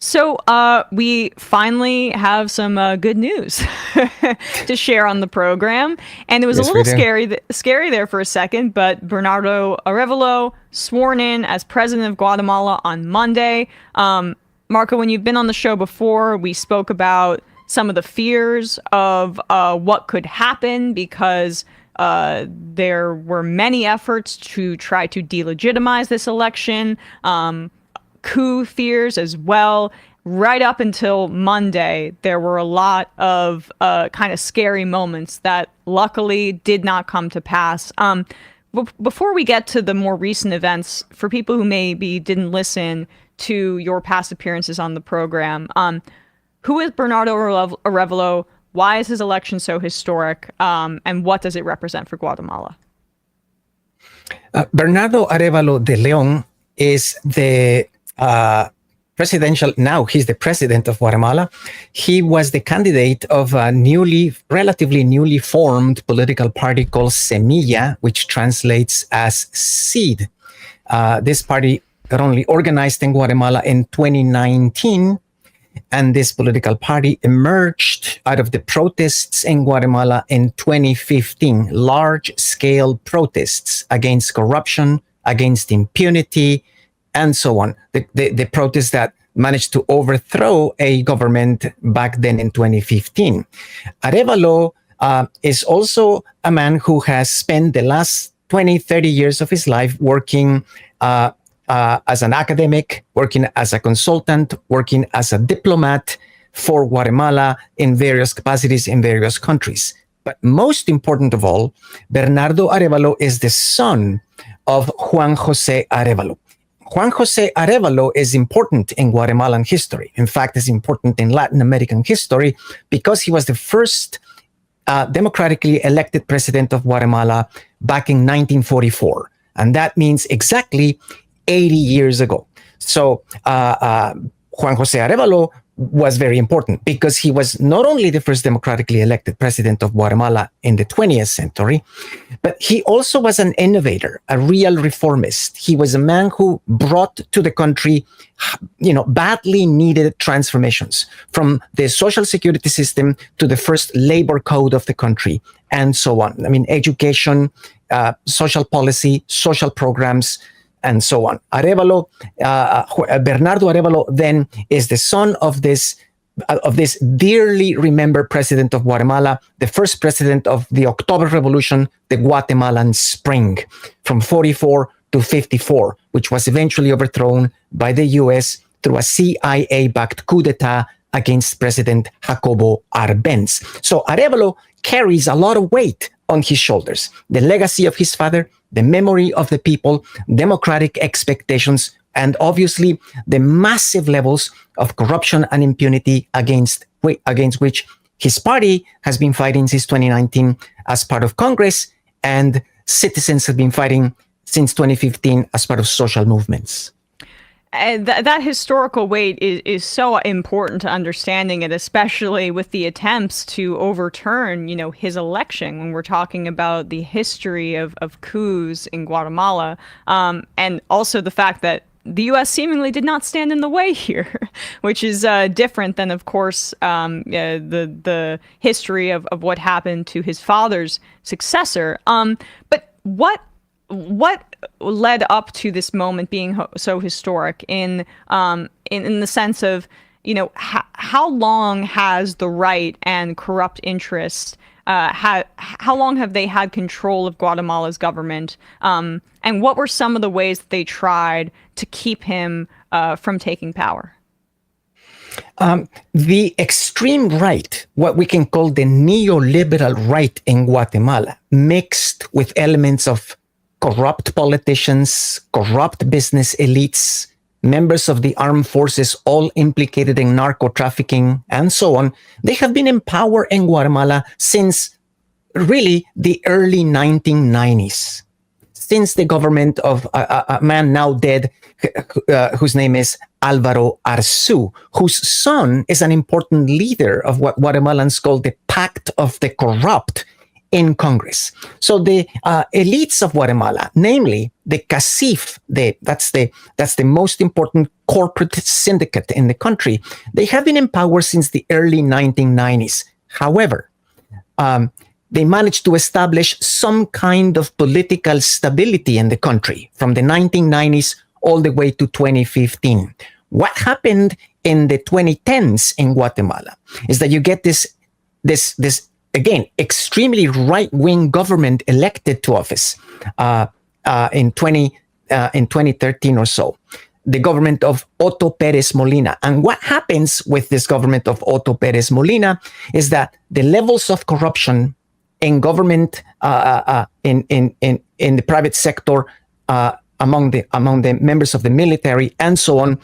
So we finally have some good news to share on the program, and it was a little scary there for a second. But Bernardo Arévalo sworn in as president of Guatemala on Monday. Marco, when you've been on the show before, we spoke about some of the fears of what could happen because there were many efforts to try to delegitimize this election. Coup fears as well. Right up until Monday, there were a lot of kind of scary moments that luckily did not come to pass. Before we get to the more recent events, for people who maybe didn't listen to your past appearances on the program, who is Bernardo Arévalo? Why is his election so historic? And what does it represent for Guatemala? Bernardo Arévalo de León is the he's the president of Guatemala. He was the candidate of a relatively newly formed political party called Semilla, which translates as seed. This party got only organized in Guatemala in 2019, and this political party emerged out of the protests in Guatemala in 2015, large-scale protests against corruption, against impunity, and so on. The protests that managed to overthrow a government back then in 2015. Arévalo is also a man who has spent the last 20, 30 years of his life working as an academic, working as a consultant, working as a diplomat for Guatemala in various capacities in various countries. But most important of all, Bernardo Arévalo is the son of Juan José Arévalo. Juan José Arévalo is important in Guatemalan history. In fact, is important in Latin American history because he was the first democratically elected president of Guatemala back in 1944. And that means exactly 80 years ago. So Juan José Arévalo was very important because he was not only the first democratically elected president of Guatemala in the 20th century, but he also was an innovator, a real reformist. He was a man who brought to the country, badly needed transformations from the social security system to the first labor code of the country and so on. I mean, education, social policy, social programs, and so on. Bernardo Arévalo then is the son of this dearly remembered president of Guatemala, the first president of the October Revolution, the Guatemalan Spring, from 44 to 54, which was eventually overthrown by the US through a CIA-backed coup d'etat against President Jacobo Arbenz. So Arévalo carries a lot of weight on his shoulders. The legacy of his father, the memory of the people, democratic expectations, and obviously the massive levels of corruption and impunity against which his party has been fighting since 2019 as part of Congress, and citizens have been fighting since 2015 as part of social movements. And that historical weight is so important to understanding it, especially with the attempts to overturn, his election when we're talking about the history of coups in Guatemala, and also the fact that the U.S. seemingly did not stand in the way here, which is different than, of course, the history of what happened to his father's successor. But what led up to this moment being so historic in the sense of, how long has the right and corrupt interests, how long have they had control of Guatemala's government? And what were some of the ways that they tried to keep him from taking power? The extreme right, what we can call the neoliberal right in Guatemala, mixed with elements of corrupt politicians, corrupt business elites, members of the armed forces, all implicated in narco trafficking, and so on. They have been in power in Guatemala since really the early 1990s, since the government of a man now dead, whose name is Álvaro Arzu, whose son is an important leader of what Guatemalans call the Pact of the Corrupt in Congress. So the elites of Guatemala, namely the CACIF, that's the most important corporate syndicate in the country. They have been in power since the early 1990s. However, they managed to establish some kind of political stability in the country from the 1990s all the way to 2015. What happened in the 2010s in Guatemala is that you get this again, extremely right-wing government elected to office in 2013 or so, the government of Otto Pérez Molina. And what happens with this government of Otto Pérez Molina is that the levels of corruption in government, in the private sector, among the members of the military and so on,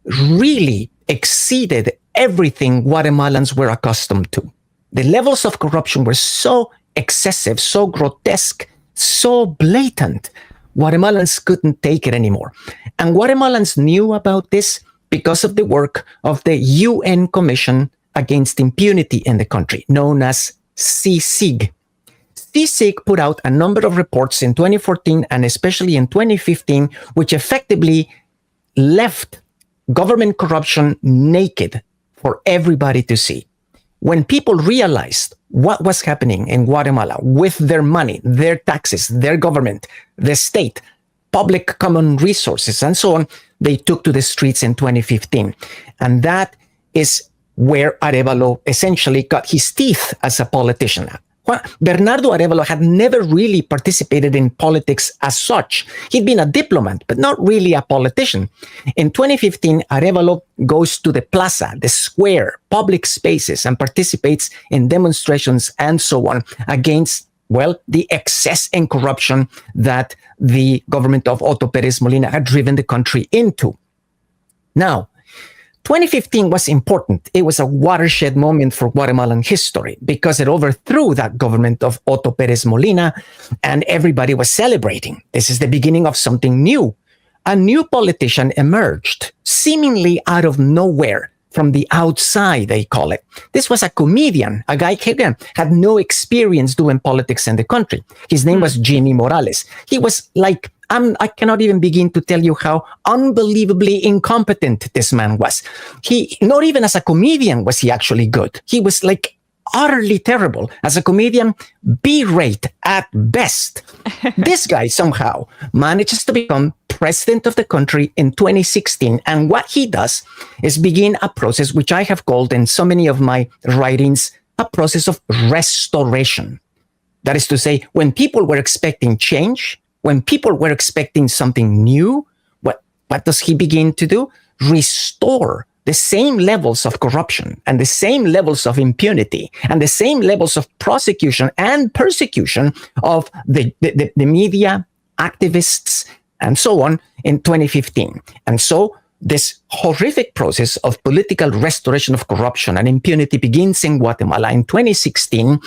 really exceeded everything Guatemalans were accustomed to. The levels of corruption were so excessive, so grotesque, so blatant, Guatemalans couldn't take it anymore. And Guatemalans knew about this because of the work of the UN Commission Against Impunity in the country, known as CICIG. CICIG put out a number of reports in 2014 and especially in 2015, which effectively left government corruption naked for everybody to see. When people realized what was happening in Guatemala with their money, their taxes, their government, the state, public common resources, and so on, they took to the streets in 2015. And that is where Arévalo essentially got his teeth as a politician. Bernardo Arévalo had never really participated in politics as such. He'd been a diplomat, but not really a politician. In 2015, Arévalo goes to the plaza, the square, public spaces, and participates in demonstrations and so on against, well, the excess and corruption that the government of Otto Pérez Molina had driven the country into. Now, 2015 was important. It was a watershed moment for Guatemalan history because it overthrew that government of Otto Pérez Molina and everybody was celebrating. This is the beginning of something new. A new politician emerged, seemingly out of nowhere, from the outside, they call it. This was a comedian, a guy who had no experience doing politics in the country. His name was Jimmy Morales. He was like, I cannot even begin to tell you how unbelievably incompetent this man was. He, not even as a comedian was he actually good. He was like utterly terrible. As a comedian, B-rate at best. This guy somehow manages to become president of the country in 2016. And what he does is begin a process which I have called in so many of my writings, a process of restoration. That is to say, when people were expecting change, when people were expecting something new, what does he begin to do? Restore the same levels of corruption and the same levels of impunity and the same levels of prosecution and persecution of the media, activists, and so on in 2015. And so this horrific process of political restoration of corruption and impunity begins in Guatemala in 2016,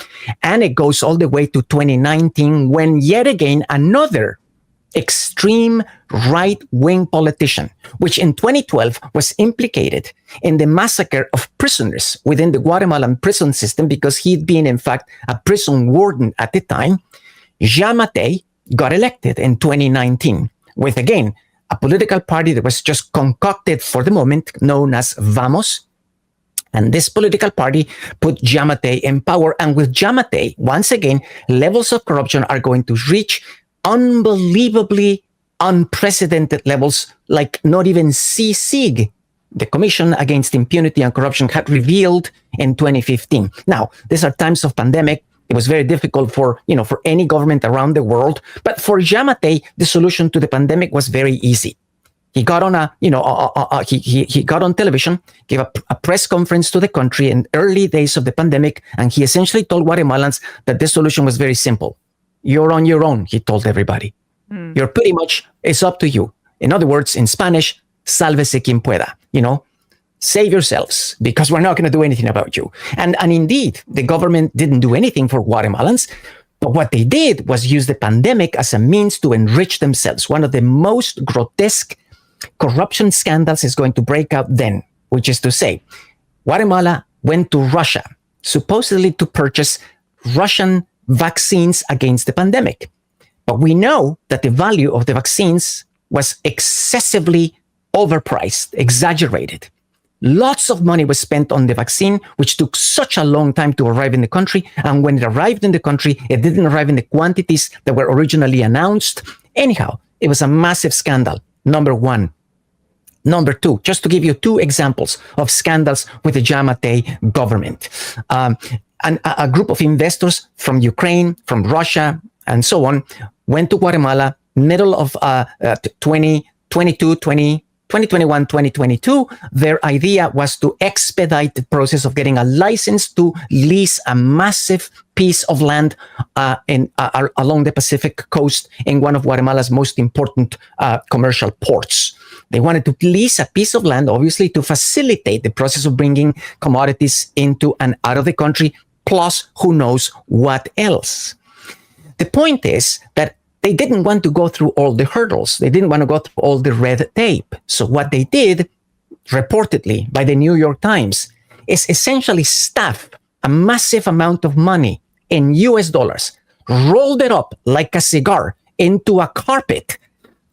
and it goes all the way to 2019 when yet again another extreme right-wing politician, which in 2012 was implicated in the massacre of prisoners within the Guatemalan prison system because he'd been, in fact, a prison warden at the time, Giammattei got elected in 2019 with, again, a political party that was just concocted for the moment, known as Vamos. And this political party put Giammattei in power. And with Giammattei, once again, levels of corruption are going to reach unbelievably unprecedented levels, like not even CICIG, the Commission Against Impunity and Corruption, had revealed in 2015. Now, these are times of pandemic. It was very difficult for any government around the world. But for Giammattei, the solution to the pandemic was very easy. He got on he got on television, gave a press conference to the country in early days of the pandemic, and he essentially told Guatemalans that the solution was very simple. You're on your own, he told everybody. You're pretty much, it's up to you. In other words, in Spanish, sálvese quien pueda, save yourselves because we're not going to do anything about you. And indeed, the government didn't do anything for Guatemalans, but what they did was use the pandemic as a means to enrich themselves. One of the most grotesque corruption scandals is going to break out then, which is to say, Guatemala went to Russia, supposedly to purchase Russian vaccines against the pandemic. But we know that the value of the vaccines was excessively overpriced, exaggerated. Lots of money was spent on the vaccine, which took such a long time to arrive in the country. And when it arrived in the country, it didn't arrive in the quantities that were originally announced. Anyhow, it was a massive scandal, number one. Number two, just to give you two examples of scandals with the Giammattei government. And a group of investors from Ukraine, from Russia, and so on, went to Guatemala, middle of 2021, 2022, their idea was to expedite the process of getting a license to lease a massive piece of land along the Pacific coast in one of Guatemala's most important commercial ports. They wanted to lease a piece of land, obviously, to facilitate the process of bringing commodities into and out of the country, plus who knows what else. The point is that they didn't want to go through all the hurdles. They didn't want to go through all the red tape. So what they did, reportedly by the New York Times, is essentially stuff a massive amount of money in US dollars, rolled it up like a cigar into a carpet,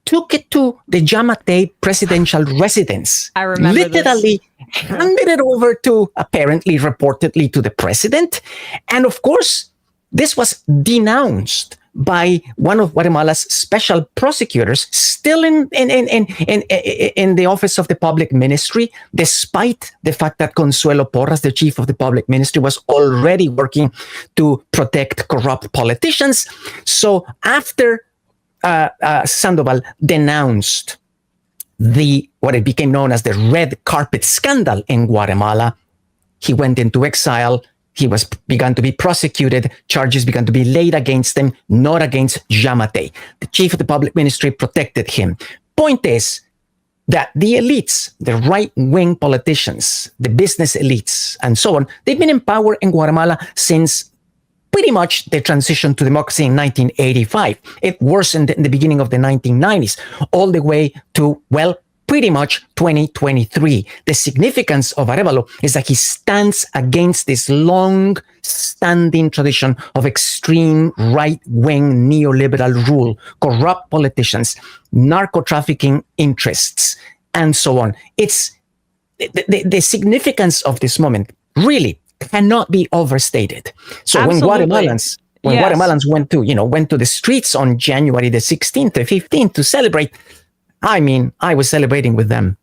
took it to the Giammattei presidential residence. I remember literally this. Handed it over to, apparently, reportedly, to the president. And of course, this was denounced by one of Guatemala's special prosecutors, still in the office of the public ministry, despite the fact that Consuelo Porras, the chief of the public ministry, was already working to protect corrupt politicians. So after Sandoval denounced what it became known as the red carpet scandal in Guatemala, he went into exile. He began to be prosecuted. Charges began to be laid against him, not against Giammattei. The chief of the public ministry protected him. Point is that the elites, the right-wing politicians, the business elites, and so on, they've been in power in Guatemala since pretty much the transition to democracy in 1985. It worsened in the beginning of the 1990s, all the way to, well, pretty much 2023. The significance of Arévalo is that he stands against this long-standing tradition of extreme right-wing neoliberal rule, corrupt politicians, narco-trafficking interests, and so on. It's the significance of this moment really cannot be overstated. So Absolutely. when Guatemalans went to the streets on January the 16th, the 15th to celebrate, I mean, I was celebrating with them.